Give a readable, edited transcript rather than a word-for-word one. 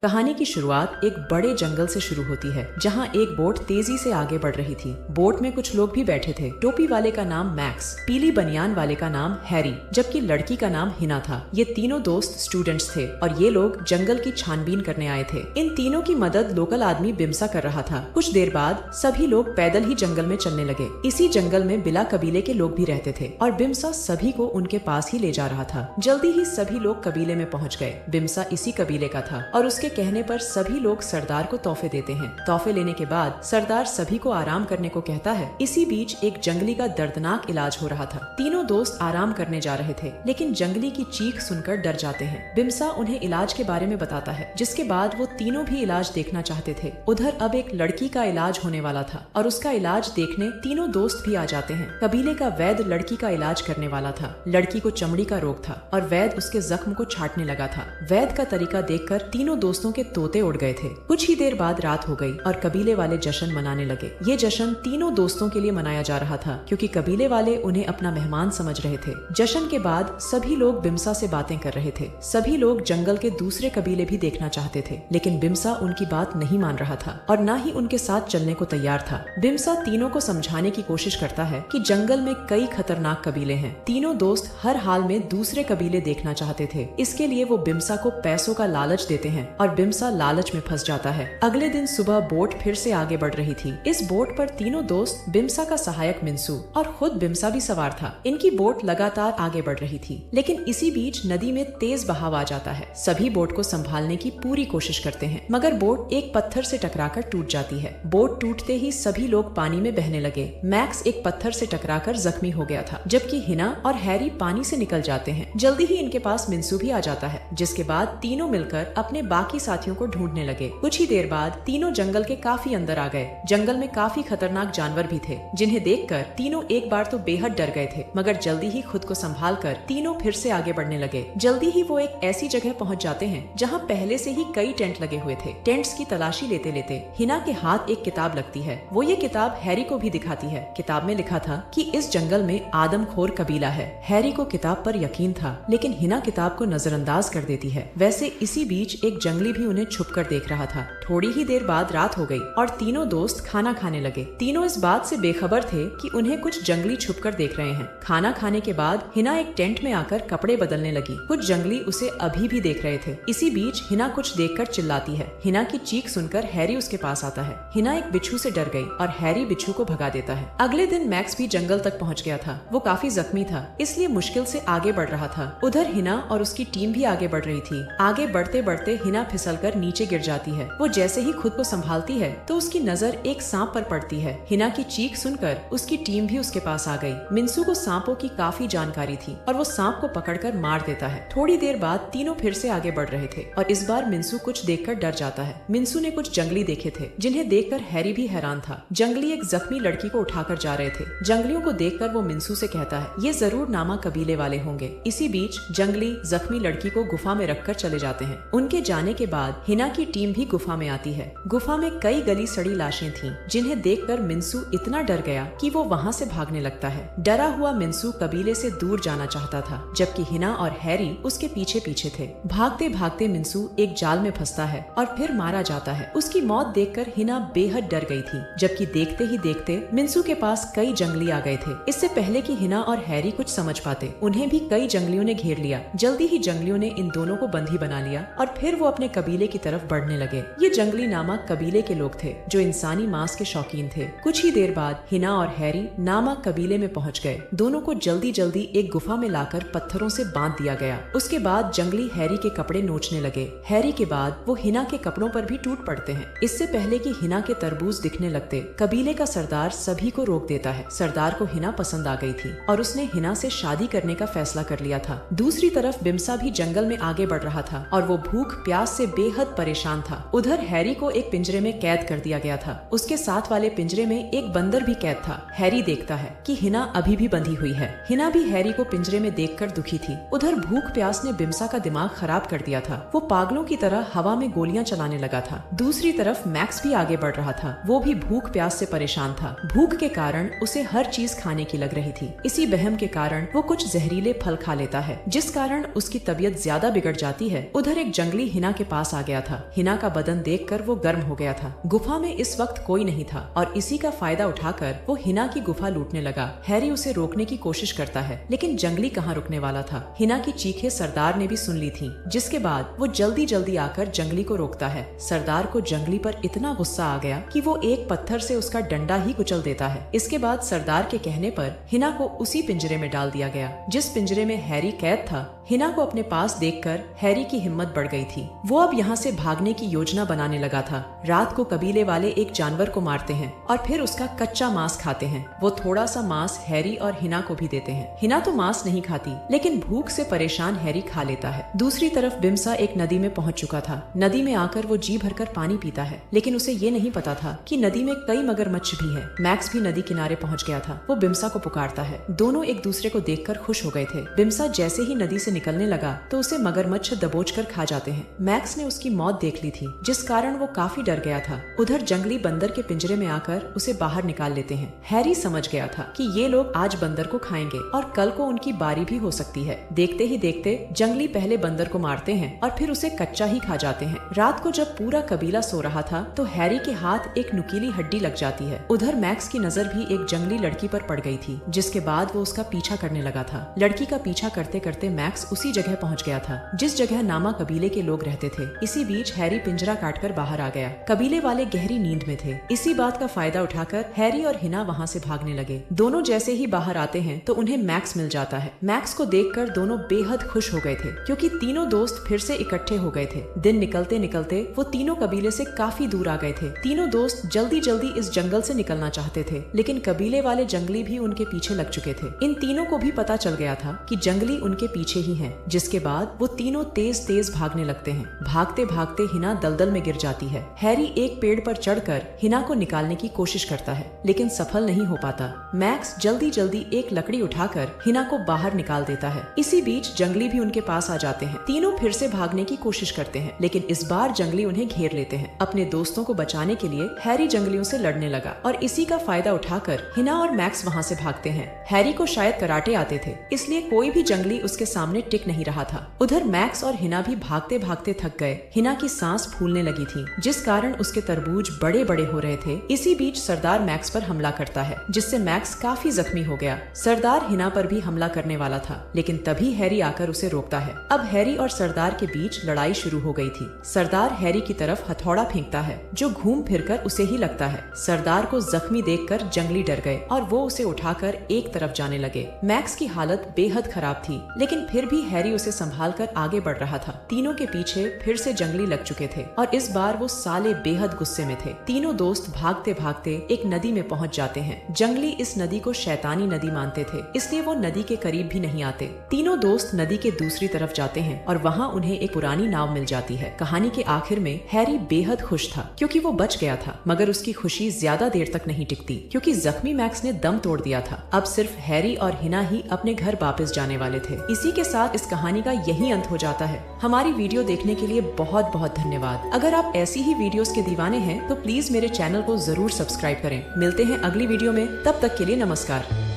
कहानी की शुरुआत एक बड़े जंगल से शुरू होती है, जहाँ एक बोट तेजी से आगे बढ़ रही थी। बोट में कुछ लोग भी बैठे थे। टोपी वाले का नाम मैक्स, पीली बनियान वाले का नाम हैरी, जबकि लड़की का नाम हिना था। ये तीनों दोस्त स्टूडेंट्स थे और ये लोग जंगल की छानबीन करने आए थे। इन तीनों की मदद लोकल आदमी बिम्सा कर रहा था। कुछ देर बाद सभी लोग पैदल ही जंगल में चलने लगे। इसी जंगल में बिला कबीले के लोग भी रहते थे और बिम्सा सभी को उनके पास ही ले जा रहा था। जल्दी ही सभी लोग कबीले में पहुँच गए। बिम्सा इसी कबीले का था और उसके कहने पर सभी लोग सरदार को तोहफे देते हैं। तोहफे लेने के बाद सरदार सभी को आराम करने को कहता है। इसी बीच एक जंगली का दर्दनाक इलाज हो रहा था। तीनों दोस्त आराम करने जा रहे थे, लेकिन जंगली की चीख सुनकर डर जाते हैं। बिम्सा उन्हें इलाज के बारे में बताता है, जिसके बाद वो तीनों भी इलाज देखना चाहते थे। उधर अब एक लड़की का इलाज होने वाला था और उसका इलाज देखने तीनों दोस्त भी आ जाते हैं। कबीले का वैद्य लड़की का इलाज करने वाला था। लड़की को चमड़ी का रोग था और वैद्य उसके जख्म को छाटने लगा था। वैद्य का तरीका देखकर तीनों दोस्तों के तोते उड़ गए थे। कुछ ही देर बाद रात हो गई और कबीले वाले जश्न मनाने लगे। ये जश्न तीनों दोस्तों के लिए मनाया जा रहा था, क्योंकि कबीले वाले उन्हें अपना मेहमान समझ रहे थे। जश्न के बाद सभी लोग बिम्सा से बातें कर रहे थे। सभी लोग जंगल के दूसरे कबीले भी देखना चाहते थे, लेकिन बिम्सा उनकी बात नहीं मान रहा था और न ही उनके साथ चलने को तैयार था। बिम्सा तीनों को समझाने की कोशिश करता है कि जंगल में कई खतरनाक कबीले हैं। तीनों दोस्त हर हाल में दूसरे कबीले देखना चाहते थे। इसके लिए वो बिम्सा को पैसों का लालच देते हैं और बिम्सा लालच में फंस जाता है। अगले दिन सुबह बोट फिर से आगे बढ़ रही थी। इस बोट पर तीनों दोस्त, बिम्सा का सहायक मिंसू और खुद बिम्सा भी सवार था। इनकी बोट लगातार आगे बढ़ रही थी, लेकिन इसी बीच नदी में तेज बहाव आ जाता है। सभी बोट को संभालने की पूरी कोशिश करते हैं, मगर बोट एक पत्थर से टकराकर टूट जाती है। बोट टूटते ही सभी लोग पानी में बहने लगे। मैक्स एक पत्थर से टकराकर जख्मी हो गया था, जबकि हिना और हैरी पानी से निकल जाते हैं। जल्दी ही इनके पास मिंसू भी आ जाता है, जिसके बाद तीनों मिलकर अपने बाकी साथियों को ढूंढने लगे। कुछ ही देर बाद तीनों जंगल के काफी अंदर आ गए। जंगल में काफी खतरनाक जानवर भी थे, जिन्हें देखकर तीनों एक बार तो बेहद डर गए थे, मगर जल्दी ही खुद को संभालकर तीनों फिर से आगे बढ़ने लगे। जल्दी ही वो एक ऐसी जगह पहुंच जाते हैं जहां पहले से ही कई टेंट लगे हुए थे। टेंट्स की तलाशी लेते लेते हिना के हाथ एक किताब लगती है। वो ये किताब हैरी को भी दिखाती है। किताब में लिखा था कि इस जंगल में आदमखोर कबीला है। हैरी को किताब पर यकीन था, लेकिन हिना किताब को नजरअंदाज कर देती है। वैसे इसी बीच एक जंगली भी उन्हें छुप कर देख रहा था। थोड़ी ही देर बाद रात हो गई और तीनों दोस्त खाना खाने लगे। तीनों इस बात से बेखबर थे कि उन्हें कुछ जंगली छुपकर देख रहे हैं। खाना खाने के बाद हिना एक टेंट में आकर कपड़े बदलने लगी। कुछ जंगली उसे अभी भी देख रहे थे। इसी बीच हिना कुछ देखकर चिल्लाती है। हिना की चीख सुनकर हैरी उसके पास आता है। हिना एक बिच्छू से डर गई और हैरी बिच्छू को भगा देता है। अगले दिन मैक्स भी जंगल तक पहुँच गया था। वो काफी जख्मी था, इसलिए मुश्किल से आगे बढ़ रहा था। उधर हिना और उसकी टीम भी आगे बढ़ रही थी। आगे बढ़ते बढ़ते हिना फिसलकर नीचे गिर जाती है। वो जैसे ही खुद को संभालती है तो उसकी नजर एक सांप पर पड़ती है। हिना की चीख सुनकर उसकी टीम भी उसके पास आ गई। मिंसू को सांपों की काफी जानकारी थी और वो सांप को पकड़कर मार देता है। थोड़ी देर बाद तीनों फिर से आगे बढ़ रहे थे और इस बार मिंसू कुछ देखकर डर जाता है। मिंसू ने कुछ जंगली देखे थे, जिन्हें देखकर हैरी भी हैरान था। जंगली एक जख्मी लड़की को उठाकर जा रहे थे। जंगलियों को देखकर वो मिंसू से कहता है, ये जरूर नामा कबीले वाले होंगे। इसी बीच जंगली जख्मी लड़की को गुफा में रखकर चले जाते हैं। उनके जाने के बाद हिना की टीम भी गुफा में आती है। गुफा में कई गली सड़ी लाशें थीं, जिन्हें देखकर मिंसू इतना डर गया कि वो वहाँ से भागने लगता है। डरा हुआ मिंसू कबीले से दूर जाना चाहता था, जबकि हिना और हैरी उसके पीछे पीछे थे। भागते भागते मिंसू एक जाल में फंसता है और फिर मारा जाता है। उसकी मौत देखकर हिना बेहद डर गई थी, जबकि देखते ही देखते मिंसू के पास कई जंगली आ गए थे। इससे पहले कि हिना और हैरी कुछ समझ पाते, उन्हें भी कई जंगलियों ने घेर लिया। जल्दी ही जंगलियों ने इन दोनों को बंदी बना लिया और फिर वो अपने कबीले की तरफ बढ़ने लगे। ये जंगली नामक कबीले के लोग थे, जो इंसानी मांस के शौकीन थे। कुछ ही देर बाद हिना और हैरी नामक कबीले में पहुंच गए। दोनों को जल्दी जल्दी एक गुफा में लाकर पत्थरों से बांध दिया गया। उसके बाद जंगली हैरी के कपड़े नोचने लगे। हैरी के बाद वो हिना के कपड़ों पर भी टूट पड़ते हैं। इससे पहले कि हिना के तरबूज दिखने लगते, कबीले का सरदार सभी को रोक देता है। सरदार को हिना पसंद आ गई थी और उसने हिना से शादी करने का फैसला कर लिया था। दूसरी तरफ बिम्सा भी जंगल में आगे बढ़ रहा था और वो भूख प्यास से बेहद परेशान था। उधर हैरी को एक पिंजरे में कैद कर दिया गया था। उसके साथ वाले पिंजरे में एक बंदर भी कैद था। हैरी देखता है कि हिना अभी भी बंधी हुई है। हिना भी हैरी को पिंजरे में देखकर दुखी थी। उधर भूख प्यास ने बिम्सा का दिमाग खराब कर दिया था। वो पागलों की तरह हवा में गोलियां चलाने लगा था। दूसरी तरफ मैक्स भी आगे बढ़ रहा था। वो भी भूख प्यास से परेशान था। भूख के कारण उसे हर चीज खाने की लग रही थी। इसी बहम के कारण वो कुछ जहरीले फल खा लेता है, जिस कारण उसकी तबीयत ज्यादा बिगड़ जाती है। उधर एक जंगली हिना के पास आ गया था। हिना का बदन देखकर वो गर्म हो गया था। गुफा में इस वक्त कोई नहीं था और इसी का फायदा उठाकर वो हिना की गुफा लूटने लगा। हैरी उसे रोकने की कोशिश करता है, लेकिन जंगली कहाँ रुकने वाला था। हिना की चीखें सरदार ने भी सुन ली थी, जिसके बाद वो जल्दी जल्दी आकर जंगली को रोकता है। सरदार को जंगली पर इतना गुस्सा आ गया कि वो एक पत्थर से उसका डंडा ही कुचल देता है। इसके बाद सरदार के कहने पर हिना को उसी पिंजरे में डाल दिया गया जिस पिंजरे में हैरी कैद था। हिना को अपने पास देखकर हैरी की हिम्मत बढ़ गई थी। वो अब यहाँ से भागने की योजना बनाने लगा था। रात को कबीले वाले एक जानवर को मारते हैं और फिर उसका कच्चा मांस खाते हैं। वो थोड़ा सा मांस हैरी और हिना को भी देते हैं। हिना तो मांस नहीं खाती, लेकिन भूख से परेशान हैरी खा लेता है। दूसरी तरफ बिम्सा एक नदी में पहुंच चुका था। नदी में आकर वो जी भरकर पानी पीता है, लेकिन उसे ये नहीं पता था कि नदी में कई मगरमच्छ भी है। मैक्स भी नदी किनारे पहुंच गया था। वो बिम्सा को पुकारता है। दोनों एक दूसरे को देखकर खुश हो गए थे। बिम्सा जैसे ही नदी से निकलने लगा तो उसे मगरमच्छ दबोच कर खा जाते हैं। मैक्स ने उसकी मौत देख ली थी, जिस कारण वो काफी डर गया था। उधर जंगली बंदर के पिंजरे में आकर उसे बाहर निकाल लेते हैं। हैरी समझ गया था कि ये लोग आज बंदर को खाएंगे और कल को उनकी बारी भी हो सकती है। देखते ही देखते जंगली पहले बंदर को मारते हैं और फिर उसे कच्चा ही खा जाते हैं। रात को जब पूरा कबीला सो रहा था तो हैरी के हाथ एक नुकीली हड्डी लग जाती है। उधर मैक्स की नजर भी एक जंगली लड़की पर पड़ गई थी, जिसके बाद वो उसका पीछा करने लगा था। लड़की का पीछा करते करते मैक्स उसी जगह पहुंच गया था जिस जगह नामा कबीले के लोग रहते थे। इसी बीच हैरी पिंजरा काटकर बाहर आ गया। कबीले वाले गहरी नींद में थे। इसी बात का फायदा उठाकर हैरी और हिना वहाँ से भागने लगे। दोनों जैसे ही बाहर आते हैं तो उन्हें मैक्स मिल जाता है। मैक्स को देखकर दोनों बेहद खुश हो गए थे, क्योंकि तीनों दोस्त फिर से इकट्ठे हो गए थे। दिन निकलते निकलते वो तीनों कबीले से काफी दूर आ गए थे। तीनों दोस्त जल्दी जल्दी इस जंगल से निकलना चाहते थे, लेकिन कबीले वाले जंगली भी उनके पीछे लग चुके थे। इन तीनों को भी पता चल गया था कि जंगली उनके पीछे ही हैं, जिसके बाद वो तीनों तेज तेज भागने लगते हैं। भागते भागते हिना दलदल में गिर जाती है। हैरी एक पेड़ पर चढ़कर हिना को निकालने की कोशिश करता है, लेकिन सफल नहीं हो पाता। मैक्स जल्दी जल्दी एक लकड़ी उठाकर हिना को बाहर निकाल देता है। इसी बीच जंगली भी उनके पास आ जाते हैं। तीनों फिर से भागने की कोशिश करते हैं, लेकिन इस बार जंगली उन्हें घेर लेते हैं। अपने दोस्तों को बचाने के लिए हैरी जंगलियों से लड़ने लगा और इसी का फायदा उठाकर हिना और मैक्स वहाँ से भागते हैं। हैरी को शायद कराटे आते थे, इसलिए कोई भी जंगली उसके सामने टिक नहीं रहा था। उधर मैक्स और हिना भी भागते भागते थक गए। हिना की सांस फूलने लगी थी, जिस कारण उसके तरबूज बड़े बड़े हो रहे थे। इसी बीच सरदार मैक्स पर हमला करता है, जिससे मैक्स काफी जख्मी हो गया। सरदार हिना पर भी हमला करने वाला था, लेकिन तभी हैरी आकर उसे रोकता है। अब हैरी और सरदार के बीच लड़ाई शुरू हो गई थी। सरदार हैरी की तरफ हथौड़ा फेंकता है, जो घूम फिरकर उसे ही लगता है। सरदार को जख्मी देखकर जंगली डर गए और वो उसे उठाकर एक तरफ जाने लगे। मैक्स की हालत बेहद खराब थी, लेकिन फिर भी हैरी उसे संभालकर आगे बढ़ रहा था। तीनों के पीछे फिर से जंगली लग चुके थे और इस बार वो साले बेहद गुस्से में थे। तीनों दोस्त भागते भागते एक नदी में पहुंच जाते हैं। जंगली इस नदी को शैतानी नदी मानते थे, इसलिए वो नदी के करीब भी नहीं आते। तीनों दोस्त नदी के दूसरी तरफ जाते हैं और वहाँ उन्हें एक पुरानी नाव मिल जाती है। कहानी के आखिर में हैरी बेहद खुश था, क्योंकि वो बच गया था, मगर उसकी खुशी ज्यादा देर तक नहीं टिकती, क्योंकि जख्मी मैक्स ने दम तोड़ दिया था। अब सिर्फ हैरी और हिना ही अपने घर वापस जाने वाले थे। इसी के साथ इस कहानी का यही अंत हो जाता है। हमारी वीडियो देखने के लिए बहुत बहुत धन्यवाद। अगर आप ऐसी ही वीडियोस के दीवाने हैं तो प्लीज मेरे चैनल को जरूर सब्सक्राइब करें। मिलते हैं अगली वीडियो में, तब तक के लिए नमस्कार।